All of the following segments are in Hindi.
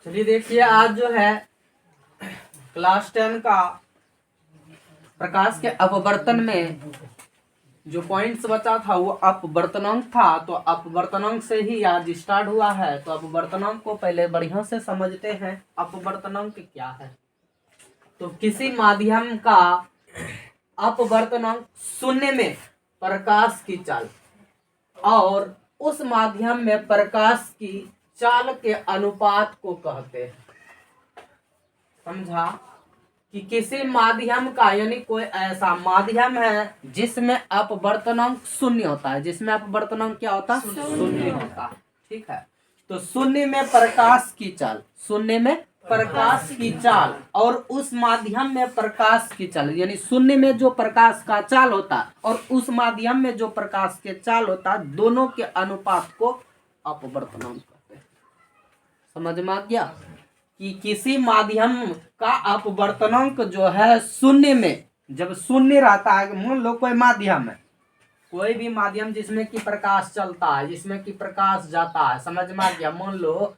चलिए देखिए, आज जो है क्लास 10 का प्रकाश के अपवर्तन में जो पॉइंट्स बचा था वो अपवर्तनांक था। तो अपवर्तनांक से ही आज स्टार्ट हुआ है। तो अपवर्तनांक को पहले बढ़िया से समझते हैं। अपवर्तनांक क्या है? तो किसी माध्यम का अपवर्तनांक शून्य में प्रकाश की चाल और उस माध्यम में प्रकाश की चाल के अनुपात को कहते हैं। समझा? कि किसी माध्यम का, यानी कोई ऐसा माध्यम है जिसमें अपवर्तनांक शून्य होता है। जिसमें अपवर्तनांक क्या होता है? शून्य होता है। ठीक है। तो शून्य में प्रकाश की चाल, शून्य में प्रकाश की चाल और उस माध्यम में प्रकाश की चाल, यानी शून्य में जो प्रकाश का चाल होता है और उस माध्यम में जो प्रकाश के चाल होता है, दोनों के अनुपात को अपवर्तनांक कहते हैं। समझ में आ गया? कि किसी माध्यम का अपवर्तनांक जो है शून्य में, जब शून्य रहता है, मान लो कोई माध्यम है, कोई भी माध्यम जिसमें कि प्रकाश चलता है, जिसमें कि प्रकाश जाता है। समझ में आ गया? मान लो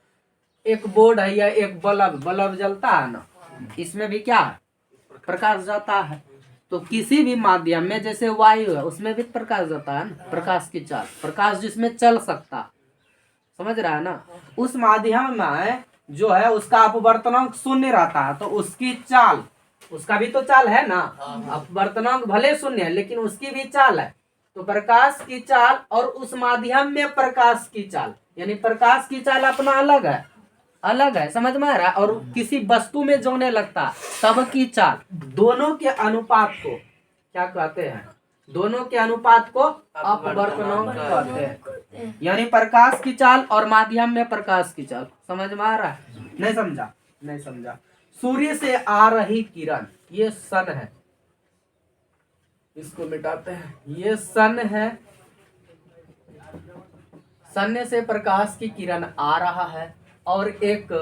एक बोर्ड है या एक बल्ब जलता है ना, इसमें भी क्या है? प्रकाश जाता है। तो किसी भी माध्यम में, जैसे वायु है, उसमें भी प्रकाश जाता है ना, प्रकाश की चाल, प्रकाश जिसमें चल सकता है। समझ रहा है ना? उस माध्यम में जो है उसका अपवर्तनांक शून्य रहता है, तो उसकी चाल, उसका भी तो चाल है ना। अपवर्तनांक भले शून्य है लेकिन उसकी भी चाल है। तो प्रकाश की चाल और उस माध्यम में प्रकाश की चाल, यानी प्रकाश की चाल अपना अलग है, अलग है। समझ में आ रहा है? और किसी वस्तु में जोने लगता तब की चाल, दोनों के अनुपात को क्या कहते हैं? दोनों के अनुपात को अपवर्तनांक कहते हैं। यानी प्रकाश की चाल और माध्यम में प्रकाश की चाल। समझ में आ रहा है? नहीं समझा? नहीं समझा? सूर्य से आ रही किरण, ये सन है, इसको मिटाते हैं। ये सन है, सन से प्रकाश की किरण आ रहा है और एक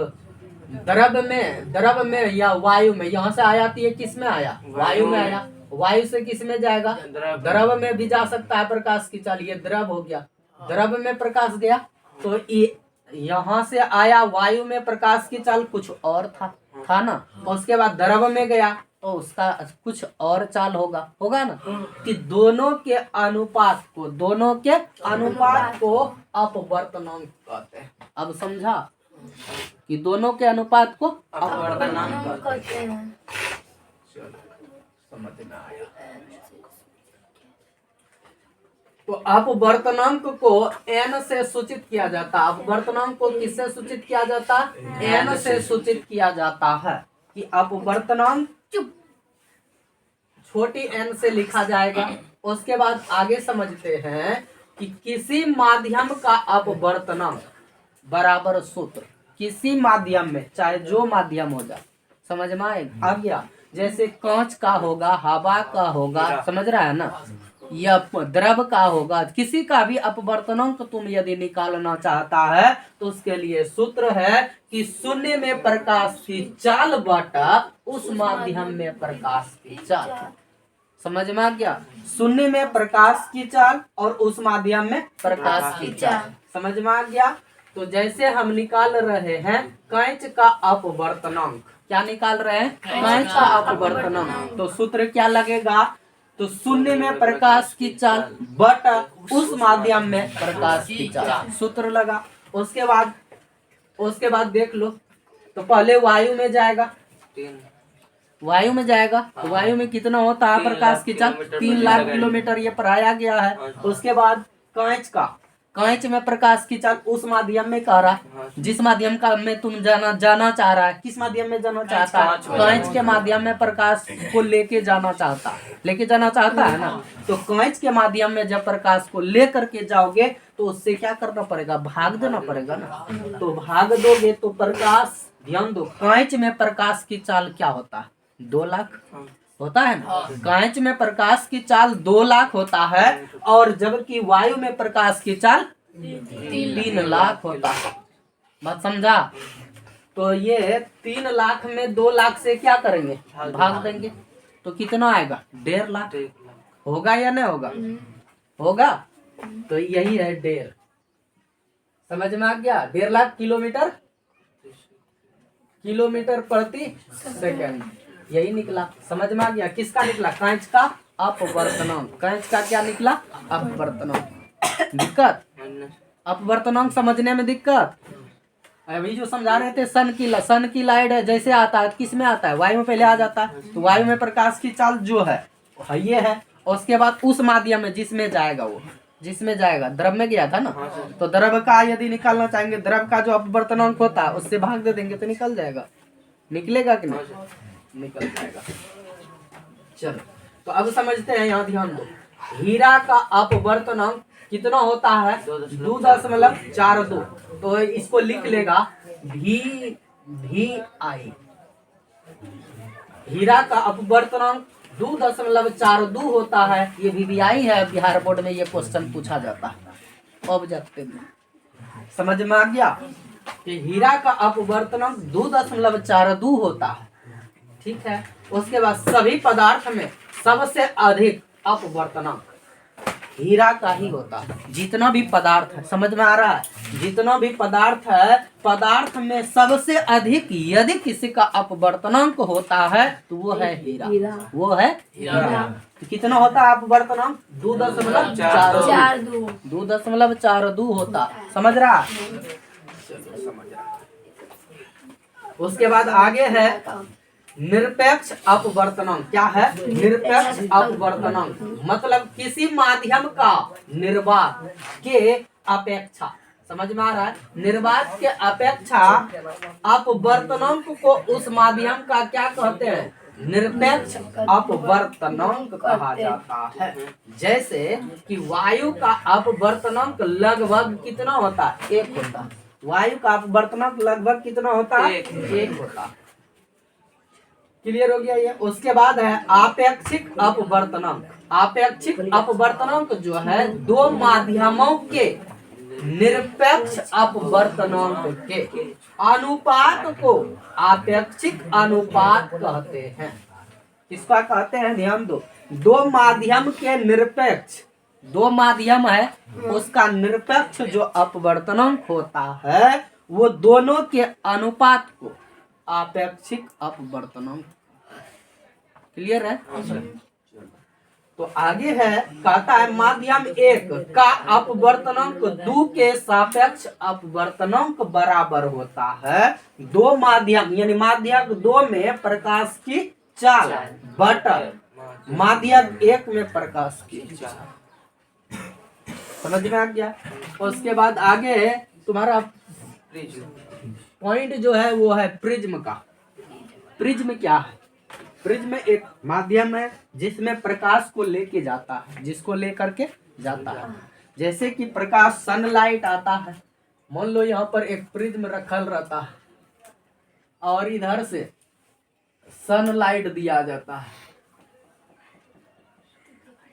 द्रव में या वायु में, यहाँ से आ जाती है, किस में आया? वायु में आया। वायु से किस में जाएगा? द्रव में भी जा सकता है प्रकाश की चाल। ये द्रव हो गया, द्रव में प्रकाश गया। तो यहाँ से आया, वायु में प्रकाश की चाल कुछ और था ना। उसके बाद द्रव में गया तो उसका कुछ और चाल होगा ना। कि दोनों के अनुपात को अपवर्तनांक कहते हैं। अब समझा? कि दोनों के अनुपात को अपवर्तनांक कहते हैं। चलो, समझ में आया? तो अपवर्तनांक को n से सूचित किया जाता है। अपवर्तनांक को किससे सूचित किया जाता है? n से सूचित किया जाता है। कि अपवर्तनांक छोटी n से लिखा जाएगा। उसके बाद आगे समझते हैं कि किसी माध्यम का अपवर्तनांक बराबर सूत्र, किसी माध्यम में, चाहे जो माध्यम हो जाए। समझ में आ गया? जैसे कांच का होगा, हवा का होगा, समझ रहा है ना, या द्रव का होगा। किसी का भी अपवर्तनांक तुम यदि निकालना चाहता है तो उसके लिए सूत्र है कि शून्य में प्रकाश की चाल बटा उस माध्यम में प्रकाश की चाल। समझ में आ गया? शून्य में प्रकाश की चाल और उस माध्यम में प्रकाश की चाल। समझ में आ गया? तो जैसे हम निकाल रहे हैं कांच का अपवर्तनांक, क्या निकाल रहे हैं? कांच का अपवर्तनांक। तो सूत्र क्या लगेगा? तो शून्य में प्रकाश की चाल बटा उस माध्यम में प्रकाश की चाल, सूत्र लगा। उसके बाद देख लो। तो पहले वायु में जाएगा, वायु में जाएगा। तो वायु में कितना होता है प्रकाश की चाल? 3 लाख किलोमीटर, ये पढ़ाया गया है। उसके बाद कांच में प्रकाश की चाल उस माध्यम में कह रहा है, जिस माध्यम का में तुम जाना चाह रहा है। किस माध्यम में जाना चाहता है? कांच के माध्यम में प्रकाश को लेके जाना चाहता है ना। तो कांच के माध्यम में जब प्रकाश को लेकर के जाओगे तो उससे क्या करना पड़ेगा? भाग देना पड़ेगा ना। तो भाग दोगे तो प्रकाश, ध्यान दो, कांच में प्रकाश की चाल क्या होता है? 2 लाख होता है ना। कांच में प्रकाश की चाल 2 लाख होता है और जबकि वायु में प्रकाश की चाल 3 लाख होता है। बात समझा? तो ये 3 लाख में 2 लाख से क्या करेंगे? भाग देंगे। तो कितना आएगा? 1.5 लाख। होगा या नहीं होगा? होगा। तो यही है 1.5। समझ में आ गया? 1.5 लाख किलोमीटर प्रति सेकंड, यही निकला। समझ में आ गया? किसका निकला? कांच का अपवर्तनांक। कांच का क्या निकला? अपवर्तनांक। दिक्कत? अपवर्तनांक समझने में दिक्कत? अभी जो समझा रहे थे सन की लाइट है, जैसे आता है किस में आता है? वायु में पहले आ जाता है। तो वायु में प्रकाश की चाल जो है ये है, और उसके बाद उस माध्यम में जिसमें जाएगा, वो जिसमें जाएगा, द्रव में गया था ना, तो द्रव का यदि निकालना चाहेंगे, द्रव का जो अपवर्तनांक होता है उससे भाग दे देंगे तो निकल जाएगा। निकलेगा कि नहीं? निकल जाएगा। चलो, तो अब समझते हैं, यहाँ ध्यान दो। हीरा का अपवर्तनांक कितना होता है? 2.42। तो इसको लिख लेगा VI। हीरा का अपवर्तनांक 2.42 होता है। ये VI है। बिहार बोर्ड में ये क्वेश्चन पूछा जाता है ऑब्जेक्टिव में। समझ में आ गया कि हीरा का अपवर्तनांक 2.42 होता है। ठीक है। उसके बाद सभी पदार्थ में सबसे अधिक अपवर्तनांक हीरा का ही होता है। जितना भी पदार्थ है, समझ में आ रहा है? जितना भी पदार्थ है, पदार्थ में सबसे अधिक यदि किसी का अपवर्तनांक होता है तो वो है हीरा। वो है हीरा। तो कितना होता है अपवर्तनांक? 2.42। 2.42 होता। समझ रहा? चलो, समझ रहा। उसके बाद आगे है निरपेक्ष अपवर्तनांक। क्या है? निरपेक्ष अपवर्तनांक मतलब किसी माध्यम का निर्वात के अपेक्षा, समझ में आ रहा है? निर्वात के अपेक्षा अपवर्तनांक को उस माध्यम का क्या कहते हैं? निरपेक्ष अपवर्तनांक कहा जाता है। जैसे कि वायु का अपवर्तनांक लगभग कितना होता है? 1 होता है। वायु का अपवर्तनांक लगभग कितना होता है? 1 होता है। क्लियर हो गया ये? उसके बाद है आपेक्षिक अपवर्तनांक। आपेक्षिक अपवर्तनांक जो है दो माध्यमों के निरपेक्ष अपवर्तनांक के अनुपात को आपेक्षिक अनुपात कहते हैं। किसका कहते हैं? ध्यान दो। दो माध्यम के निरपेक्ष, दो माध्यम है, उसका निरपेक्ष जो अपवर्तनांक होता है वो दोनों के अनुपात को आपेक्षिक अपवर्तनांक। क्लियर है? तो आगे है, कहता है माध्यम 1 का अपवर्तनांक 2 के सापेक्ष अपवर्तनांक बराबर होता है। दो माध्यम यानी माध्यम 2 में प्रकाश की चाल बटा माध्यम 1 में प्रकाश की चाल। समझ में आ गया? उसके बाद आगे है तुम्हारा पॉइंट जो है वो है प्रिज्म का। प्रिज्म क्या है? प्रिज्म एक माध्यम है जिसमें प्रकाश को लेके जाता है, जिसको लेकर के जाता है। जैसे कि प्रकाश सनलाइट आता है, मान लो यहाँ पर एक प्रिज्म रखल रहता है और इधर से सनलाइट दिया जाता है,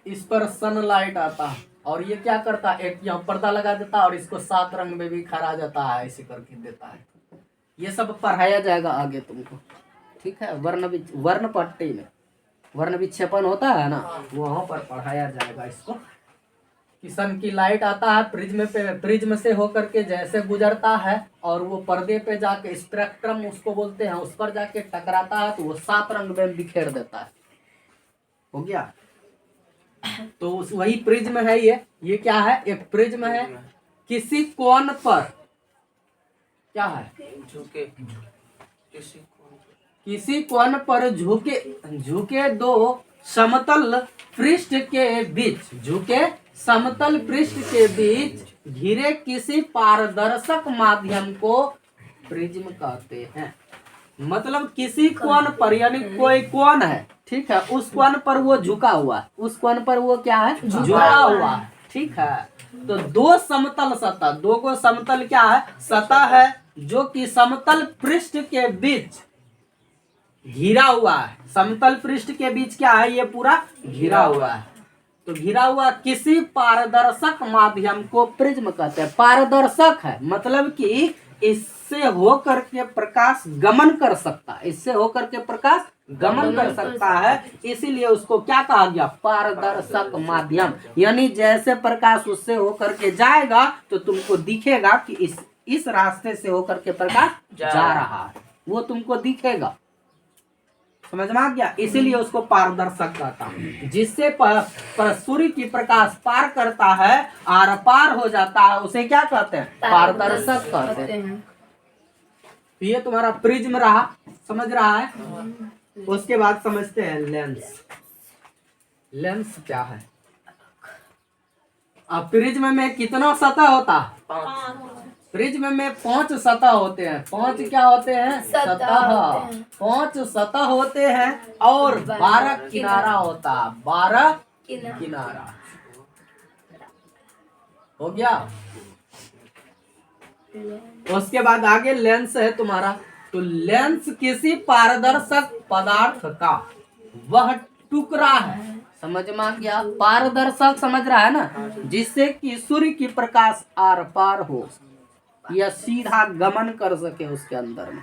इस पर सनलाइट आता है और ये क्या करता है? एक यहाँ पर्दा लगा देता है और इसको 7 रंग में भी खरा जाता है, ऐसे करके देता है। ये सब पढ़ाया जाएगा आगे तुमको। ठीक है? वर्ण पट्टी में वर्ण विक्षेपण होता है ना, वहां पर पढ़ाया जाएगा इसको। कि सन की लाइट आता है प्रिज्म से होकर के जैसे गुजरता है और वो पर्दे पे जाके स्पेक्ट्रम उसको बोलते हैं, उस पर जाके टकराता है तो वो 7 रंग में बिखेर देता है। हो गया? तो वही प्रिज्म है। ये क्या है? एक प्रिज्म है। किसी कोण पर क्या है? किसी कोण पर झुके दो समतल पृष्ठ के बीच, झुके समतल पृष्ठ के बीच घिरे किसी पारदर्शक माध्यम को प्रिज्म कहते हैं। मतलब किसी कोण पर, यानी कोई कोण है, ठीक है, उस कोण पर वो झुका हुआ है, उस कोण पर वो क्या है? झुका हुआ है। ठीक है? तो दो समतल सतह, दो को समतल क्या है? सतह है जो कि समतल पृष्ठ के बीच घिरा हुआ है। समतल पृष्ठ के बीच क्या है? ये पूरा घिरा हुआ है। तो घिरा हुआ किसी पारदर्शक माध्यम को प्रिज्म कहते हैं। पारदर्शक है मतलब कि इससे होकर के प्रकाश गमन कर सकता है, इससे होकर के प्रकाश गमन कर सकता है, इसीलिए उसको क्या कहा गया, पारदर्शक माध्यम। यानी जैसे प्रकाश उससे होकर के जाएगा तो तुमको दिखेगा कि इस रास्ते से होकर के प्रकाश जा रहा है, वो तुमको दिखेगा। समझ में आ गया? इसीलिए उसको पारदर्शक कहता है। जिससे सूर्य की प्रकाश पार करता है, आर पार हो जाता है, उसे क्या कहते हैं, पारदर्शक कहते हैं। ये तुम्हारा प्रिज्म रहा, समझ रहा है। उसके बाद समझते हैं लेंस। लेंस क्या है? अब प्रिज्म में कितना सतह होता है? प्रिज्म में 5 सतह होते हैं। 5 क्या होते हैं? सतह। 5 सतह होते हैं और 12 किनारा होता है। 12 किनारा हो गया। उसके बाद आगे लेंस है तुम्हारा। तो लेंस किसी पारदर्शक पदार्थ का वह टुकड़ा है। समझ में आ गया? पारदर्शक समझ रहा है ना, जिससे कि सूर्य की प्रकाश आर पार हो या सीधा गमन कर सके उसके अंदर में।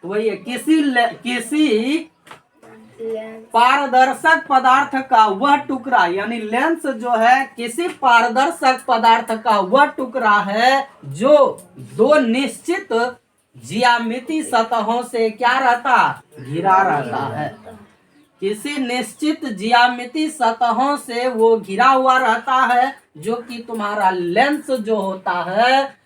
तो वही है, किसी पारदर्शक पदार्थ का वह टुकड़ा, यानी लेंस जो है किसी पारदर्शक पदार्थ का वह टुकड़ा है जो 2 निश्चित ज्यामिति सतहों से क्या रहता, घिरा रहता है। किसी निश्चित ज्यामिति सतहों से वो घिरा हुआ रहता है, जो कि तुम्हारा लेंस जो होता है,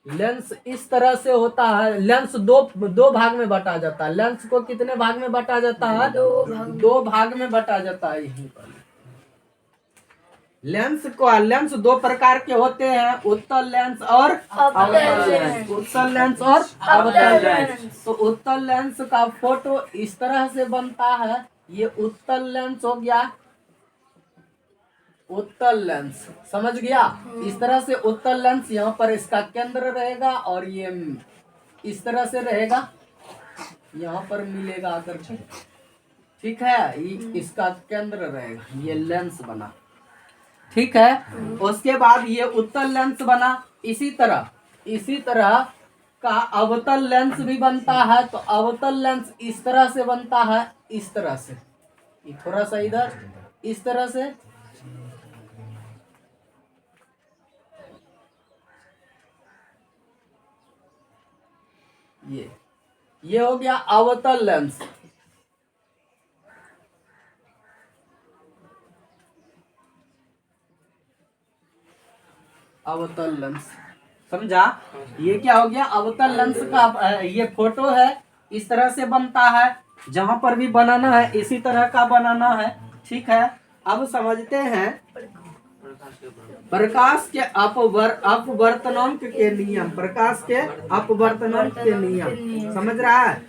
लेंस इस तरह से होता है। लेंस दो भाग में बटा जाता है। लेंस को कितने भाग में बटा जाता है? 2 भाग में बटा जाता है। यहीं पर लेंस 2 प्रकार के होते हैं, उत्तल लेंस और अवतल लेंस। उत्तल लेंस और अवतल लेंस। तो उत्तल लेंस का फोटो इस तरह से बनता है। ये उत्तल लेंस हो गया, उत्तल लेंस, समझ गया? इस तरह से उत्तल लेंस, यहाँ पर इसका केंद्र रहेगा और ये इस तरह से रहेगा, यहाँ पर मिलेगा आकर के, ठीक है। इसका केंद्र रहेगा, ये लेंस बना, ठीक है। उसके बाद ये उत्तल लेंस बना। इसी तरह का अवतल लेंस भी बनता है। तो अवतल लेंस इस तरह से बनता है, इस तरह से, थोड़ा सा इधर, इस तरह से। ये हो गया अवतल लेंस। अवतल लेंस समझा? ये क्या हो गया? अवतल लेंस का ये फोटो है, इस तरह से बनता है। जहां पर भी बनाना है इसी तरह का बनाना है, ठीक है। अब समझते हैं प्रकाश के अपवर्तनांक के नियम। प्रकाश के अपवर्तनांक के नियम, समझ रहा है?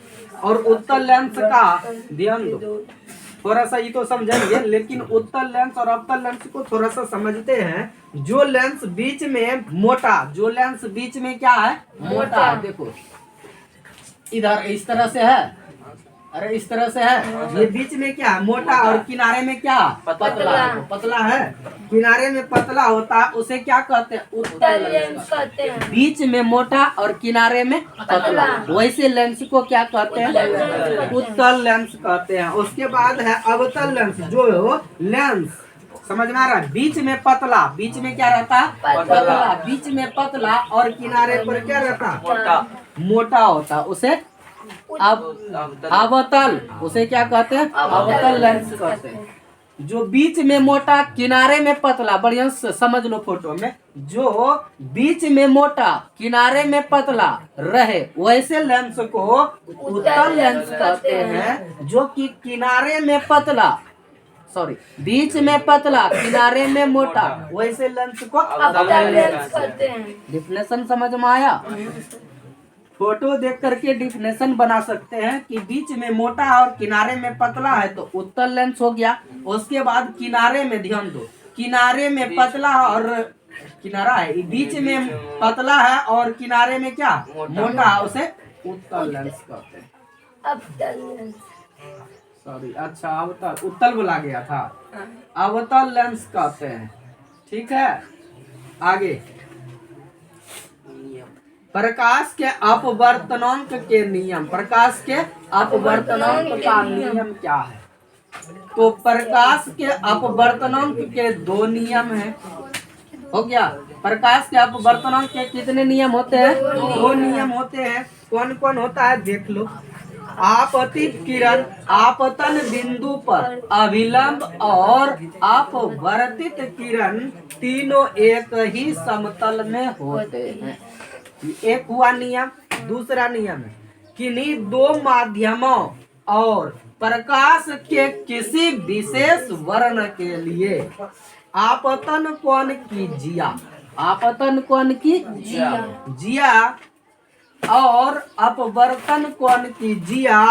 और उत्तल लेंस का ध्यान दो, थोड़ा सा ये तो समझेंगे, लेकिन उत्तल लेंस और अवतल लेंस को थोड़ा सा समझते हैं। जो लेंस बीच में मोटा, जो लेंस बीच में क्या है, मोटा, देखो इधर इस तरह से है, अरे इस तरह से है। ये बीच में क्या है, मोटा, और किनारे में क्या, पतला। पतला है, किनारे में पतला होता है, उसे क्या कहते हैं, उत्तल लेंस कहते हैं। बीच में मोटा और किनारे में पतला, वैसे लेंस को क्या कहते हैं, उत्तल लेंस कहते हैं। उसके बाद है अवतल लेंस। जो लेंस समझ में आ रहा है, बीच में पतला, बीच में क्या रहता है, पतला, बीच में पतला और किनारे पर क्या रहता है, मोटा होता, उसे अवतल, उसे क्या कहते हैं, अवतल लेंस कहते हैं। जो बीच में मोटा किनारे में पतला, बढ़िया से समझ लो फोटो में, जो बीच में मोटा किनारे में पतला रहे, वैसे लेंस को उत्तल लेंस कहते हैं। जो कि किनारे में पतला, सॉरी, बीच में पतला किनारे में मोटा, वैसे लेंस को अवतल लेंस कहते हैं। डिफिनेशन समझ में आया? फोटो देख करके डिफिनेशन बना सकते हैं कि बीच में मोटा और किनारे में पतला है तो उत्तल लेंस हो गया। उसके बाद किनारे में ध्यान दो, किनारे में पतला और किनारा है, बीच में पतला है और किनारे में क्या, मोटा है, उसे उत्तल लेंस कहते हैं। अवतल लेंस, सॉरी, अच्छा अवतल, उत्तल बोला गया था, अवतल लेंस कहते हैं, ठीक है। आगे प्रकाश के अपवर्तनांक के नियम, प्रकाश के अपवर्तनांक का नियम क्या है? तो प्रकाश के अपवर्तनांक के दो नियम हैं। हो गया। प्रकाश के अपवर्तनांक के कितने नियम होते हैं? दो नियम होते हैं। कौन कौन होता है देख लो। आपतित किरण आपतन बिंदु पर अभिलंब और अपवर्तित किरण तीनों एक ही समतल में होते हैं। एक हुआ नियम। दूसरा नियम है किन्हीं दो माध्यमों और प्रकाश के किसी विशेष वर्ण के लिए आपतन कोण की जिया, आपतन कोण की जिया और अपवर्तन कोण की जिया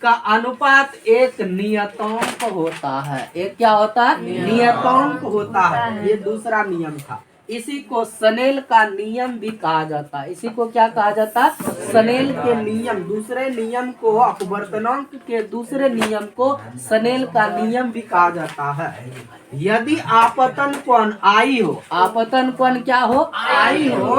का अनुपात एक नियतांक होता है। एक क्या होता है? नियतांक होता है। ये दूसरा नियम था। इसी को स्नेल का नियम भी कहा जाता है। इसी को क्या कहा जाता है? स्नेल के नियम। दूसरे नियम को अपवर्तनांक के दूसरे नियम को स्नेल का नियम भी कहा जाता है। यदि आपतन कोण आई हो, आपतन कोण क्या हो? आई हो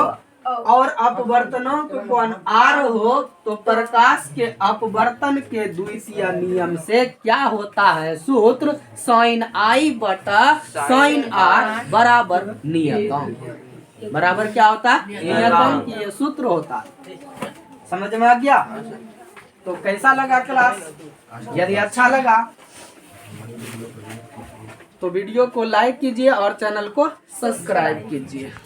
और अपवर्तनांक कोण आर हो तो प्रकाश के अपवर्तन के द्वितीय नियम से क्या होता है? सूत्र साइन आई बटा साइन आर बराबर नियतांक। बराबर क्या होता है? नियतांक। ये सूत्र होता है। समझ में आ गया? तो कैसा लगा क्लास? यदि अच्छा लगा तो वीडियो को लाइक कीजिए और चैनल को सब्सक्राइब कीजिए।